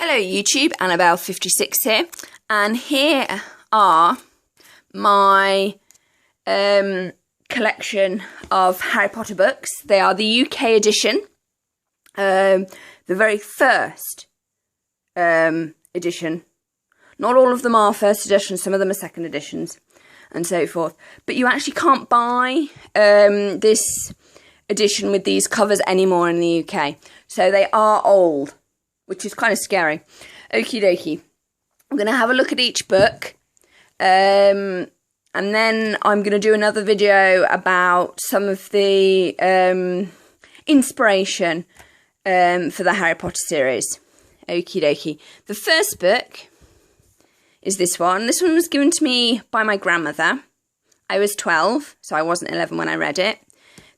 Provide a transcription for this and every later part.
Hello YouTube, Annabelle56 here, and here are my collection of Harry Potter books. They are the UK edition, the very first edition. Not all of them are first editions, some of them are second editions, and so forth. But you actually can't buy this edition with these covers anymore in the UK. So they are old, which is kind of scary. Okie dokie. I'm going to have a look at each book. And then I'm going to do another video about some of the inspiration for the Harry Potter series. Okie dokie. The first book is this one. This one was given to me by my grandmother. I was 12, so I wasn't 11 when I read it.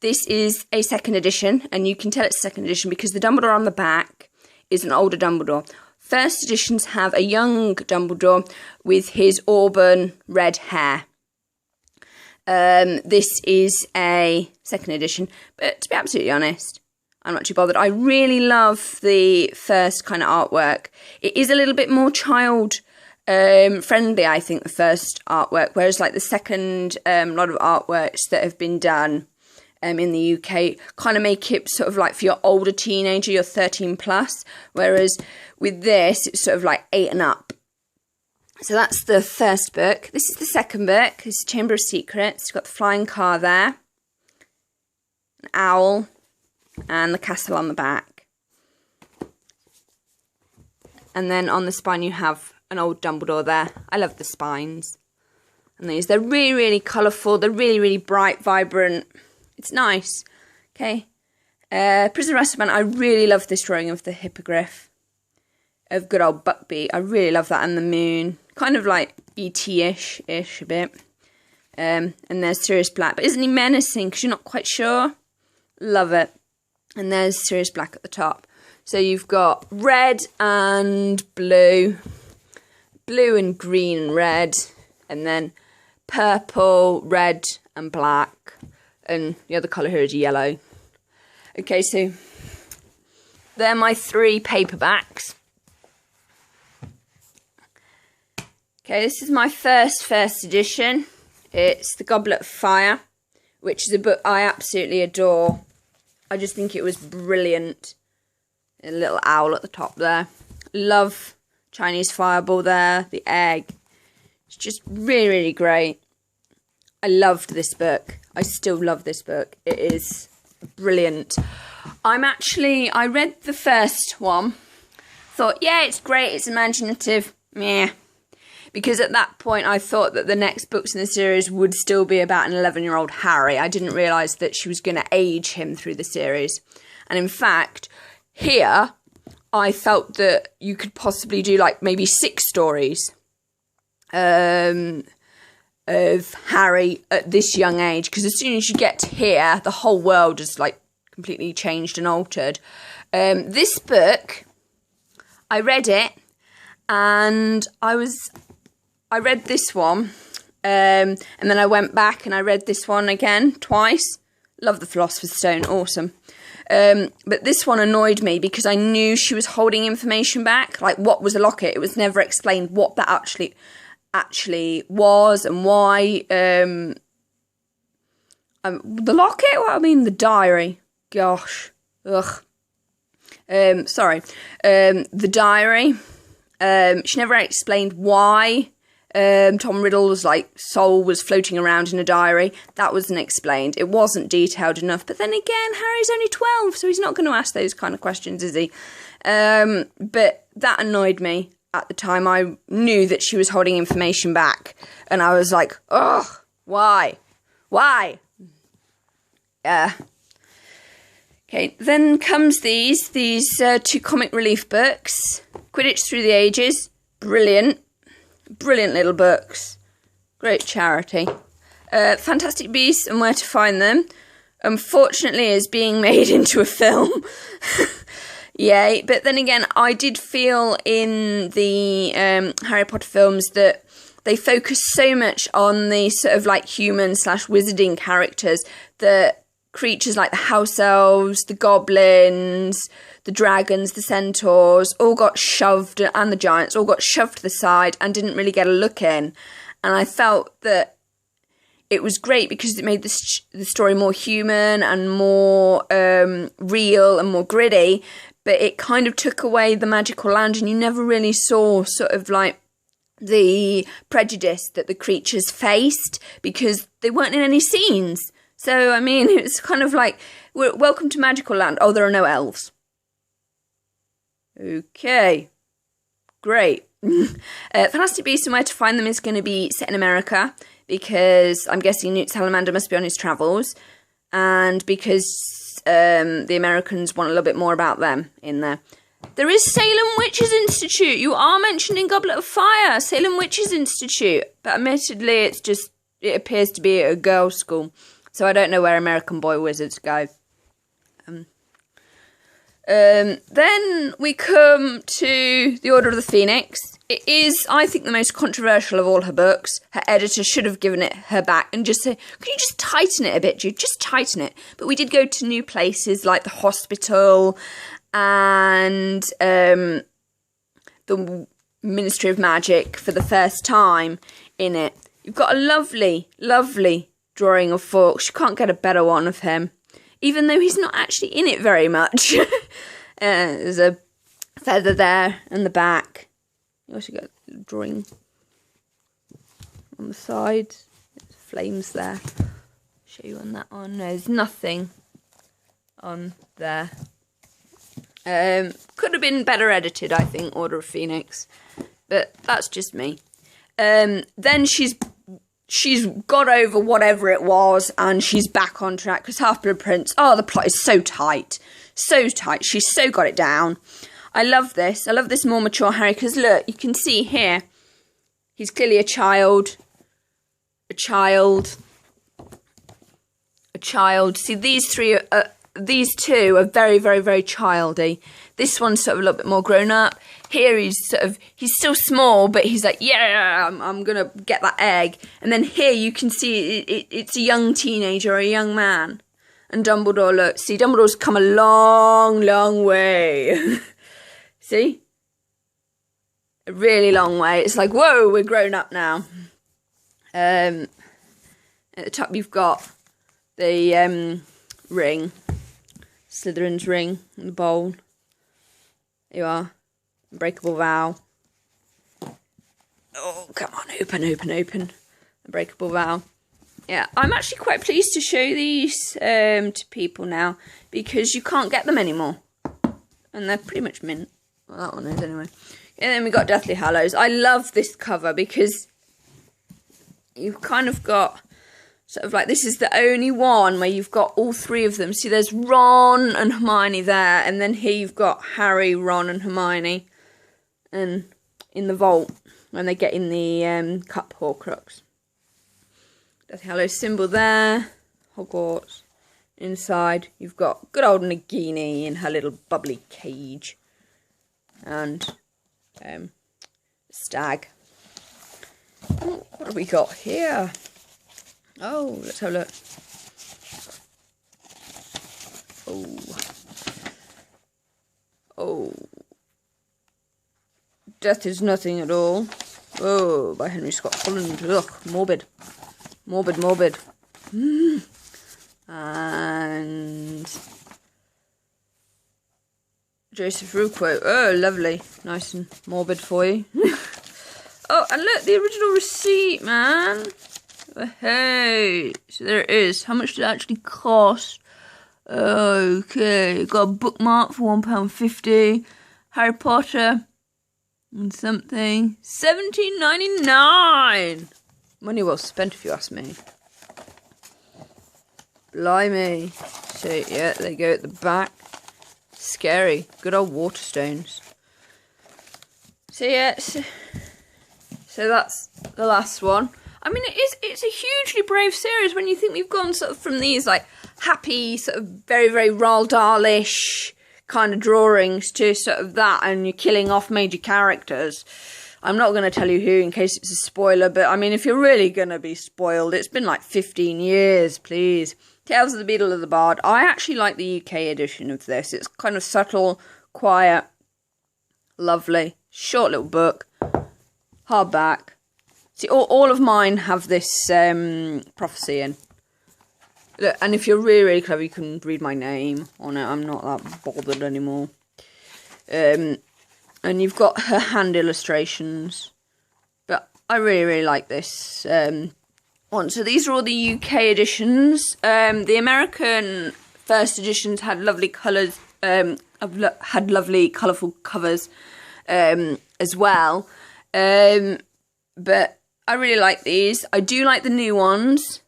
This is a second edition, and you can tell it's second edition because the Dumbledore on the back is an older Dumbledore. First editions have a young Dumbledore with his auburn red hair. This is a second edition, but to be absolutely honest, I'm not too bothered. I really love the first kind of artwork. It is a little bit more child friendly, I think, the first artwork, whereas like the second lot of artworks that have been done in the UK kind of make it sort of like for your older teenager, your 13 plus, whereas with this it's sort of like 8 and up. So that's the first book. This is the second book. This is Chamber of Secrets. It's got the flying car there, an owl, and the castle on the back. And then on the spine you have an old Dumbledore there. I love the spines. And they're really, really colourful. They're really, really bright, vibrant. It's nice. Okay. Prisoner of Azkaban. I really love this drawing of the hippogriff. Of good old Buckbeak. I really love that. And the moon. Kind of like E.T.-ish a bit. And there's Sirius Black. But isn't he menacing? Because you're not quite sure. Love it. And there's Sirius Black at the top. So you've got red and blue. Blue and green and red. And then purple, red and black. And the other colour here is yellow. Okay, so they're my 3 paperbacks. Okay, this is my first edition. It's The Goblet of Fire, which is a book I absolutely adore. I just think it was brilliant. A little owl at the top there. Love Chinese fireball there, the egg. It's just really, really great. I loved this book. I still love this book. It is brilliant. I read the first one. Thought, yeah, it's great. It's imaginative. Meh. Because at that point, I thought that the next books in the series would still be about an 11-year-old Harry. I didn't realise that she was going to age him through the series. And in fact, here, I felt that you could possibly do like maybe 6 stories. Of Harry at this young age, because as soon as you get to here, the whole world is like completely changed and altered. This book, I read it, and I read this one, and then I went back and I read this one again twice. Love the Philosopher's Stone, awesome. But this one annoyed me because I knew she was holding information back, like what was a locket. It was never explained what that actually was and why. The locket? What I mean, the diary. Gosh. Ugh. Sorry. The diary. She never explained why Tom Riddle's soul was floating around in a diary. That wasn't explained. It wasn't detailed enough. But then again, Harry's only 12, so he's not going to ask those kind of questions, is he? But that annoyed me. At the time, I knew that she was holding information back. And I was like, ugh, why? Why? Yeah. Okay, then comes these 2 comic relief books. Quidditch Through the Ages. Brilliant. Brilliant little books. Great charity. Fantastic Beasts and Where to Find Them. Unfortunately, is being made into a film. Yay, but then again, I did feel in the Harry Potter films that they focus so much on the sort of like human / wizarding characters that creatures like the house elves, the goblins, the dragons, the centaurs, all got shoved, and the giants all got shoved to the side and didn't really get a look in. And I felt that it was great because it made the story more human and more real and more gritty, but it kind of took away the magical land, and you never really saw sort of like the prejudice that the creatures faced because they weren't in any scenes. So, I mean, it's kind of like, welcome to magical land. Oh, there are no elves. Okay. Great. Fantastic Beasts and Where to Find Them is going to be set in America because I'm guessing Newt Salamander must be on his travels, and because the Americans want a little bit more about them in there. There is Salem Witches Institute. You are mentioned in Goblet of Fire. Salem Witches Institute. But admittedly, it appears to be a girls' school. So I don't know where American Boy Wizards go. Then we come to The Order of the Phoenix. It is, I think, the most controversial of all her books. Her editor should have given it her back and just say, can you just tighten it a bit, Jude? Just tighten it. But we did go to new places like the hospital and the Ministry of Magic for the first time in it. You've got a lovely, lovely drawing of Fawkes. You can't get a better one of him, even though he's not actually in it very much. There's a feather there and the back. You also got a drawing on the side. There's flames there. Show you on that one. No, there's nothing on there. Could have been better edited, I think, Order of Phoenix, but that's just me. Then she's got over whatever it was, and she's back on track because Half-Blood Prince. Oh, the plot is so tight, so tight. She's so got it down. I love this. I love this more mature Harry because look, you can see here, he's clearly a child. See, these two are very, very, very childy. This one's sort of a little bit more grown up. Here he's still small, but he's like, yeah, I'm going to get that egg. And then here you can see it's a young teenager or a young man. And Dumbledore, look, see, Dumbledore's come a long, long way. See? A really long way. It's like, whoa, we're grown up now. At the top you've got the ring. Slytherin's ring in the bowl. There you are. Unbreakable Vow. Oh, come on, open. Unbreakable Vow. Yeah, I'm actually quite pleased to show these to people now because you can't get them anymore. And they're pretty much mint. Well, that one is anyway. And then we got Deathly Hallows. I love this cover because you've kind of got sort of like, this is the only one where you've got all three of them. See, there's Ron and Hermione there, and then here you've got Harry, Ron, and Hermione, and in the vault when they get in the cup Horcrux. Deathly Hallows symbol there. Hogwarts. Inside, you've got good old Nagini in her little bubbly cage, and stag. Oh, what have we got here? Oh, let's have a look. Oh. Death is Nothing at All. Oh, by Henry Scott Holland. Ugh, morbid. Morbid. And Joseph Ruquo. Oh, lovely. Nice and morbid for you. Oh, and look, the original receipt, man. Hey, so there it is. How much did it actually cost? Okay, got a bookmark for £1.50. Harry Potter and something. $17.99. Money well spent, if you ask me. Blimey. So yeah, they go at the back. Scary. Good old Waterstones. So yeah, so that's the last one. I mean, it's a hugely brave series when you think we've gone sort of from these like happy, sort of very, very Roald Dahl-ish kind of drawings to sort of that, and you're killing off major characters. I'm not going to tell you who in case it's a spoiler, but I mean, if you're really going to be spoiled, it's been like 15 years, please. Tales of the Beadle of the Bard. I actually like the UK edition of this. It's kind of subtle, quiet, lovely, short little book, hardback. See, all of mine have this prophecy in. Look, and if you're really, really clever, you can read my name on it. I'm not that bothered anymore. And you've got her hand illustrations. But I really, really like this one. So these are all the UK editions. The American first editions had lovely colours, had lovely colourful covers as well. But I really like these. I do like the new ones.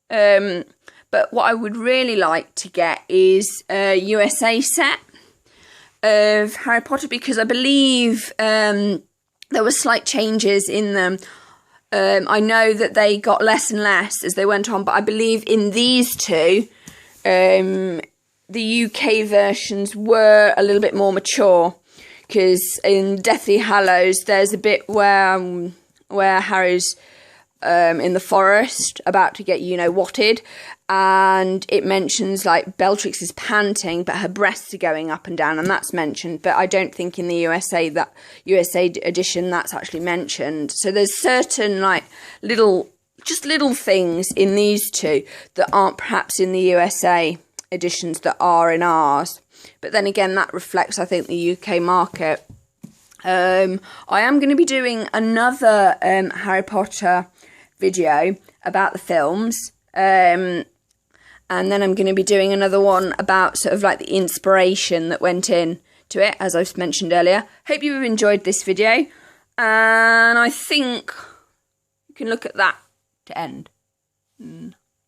But what I would really like to get is a USA set of Harry Potter, because I believe there were slight changes in them. I know that they got less and less as they went on, but I believe in these two, the UK versions were a little bit more mature, because in Deathly Hallows there's a bit where Harry's in the forest about to get whatted, and it mentions like Bellatrix is panting but her breasts are going up and down, and that's mentioned, but I don't think in the USA edition that's actually mentioned. So there's certain like little things in these two that aren't perhaps in the USA editions that are in ours, but then again that reflects, I think, the UK market. I am going to be doing another Harry Potter video about the films, and then I'm going to be doing another one about sort of like the inspiration that went in to it, as I've mentioned earlier. Hope you've enjoyed this video, and I think you can look at that to end.